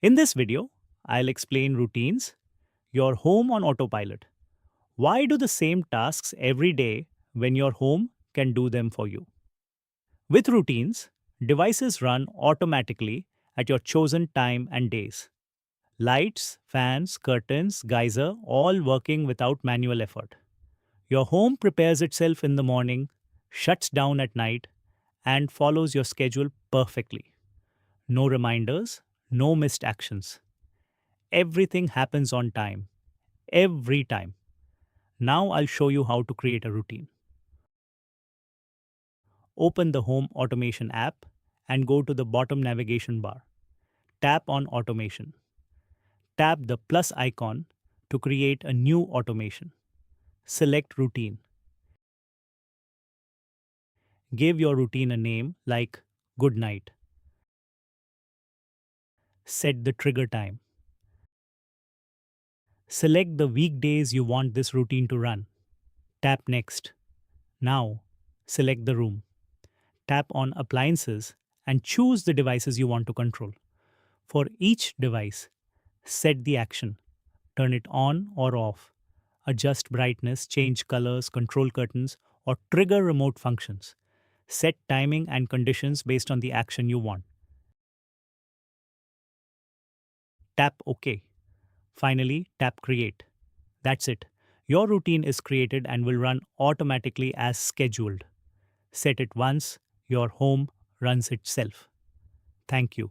In this video, I'll explain routines, your home on autopilot. Why do the same tasks every day when your home can do them for you? With routines, devices run automatically at your chosen time and days. Lights, fans, curtains, geyser, all working without manual effort. Your home prepares itself in the morning, shuts down at night, and follows your schedule perfectly. No reminders, no missed actions. Everything happens on time, every time. Now I'll show you how to create a routine. Open the Home Automation app and go to the bottom navigation bar. Tap on Automation. Tap the plus icon to create a new automation. Select Routine. Give your routine a name like Good Night. Set the trigger time. Select the weekdays you want this routine to run. Tap Next. Now, select the room. Tap on Appliances and choose the devices you want to control. For each device, set the action. Turn it on or off. Adjust brightness, change colors, control curtains, or trigger remote functions. Set timing and conditions based on the action you want. Tap OK. Finally, tap Create. That's it. Your routine is created and will run automatically as scheduled. Set it once, your home runs itself. Thank you.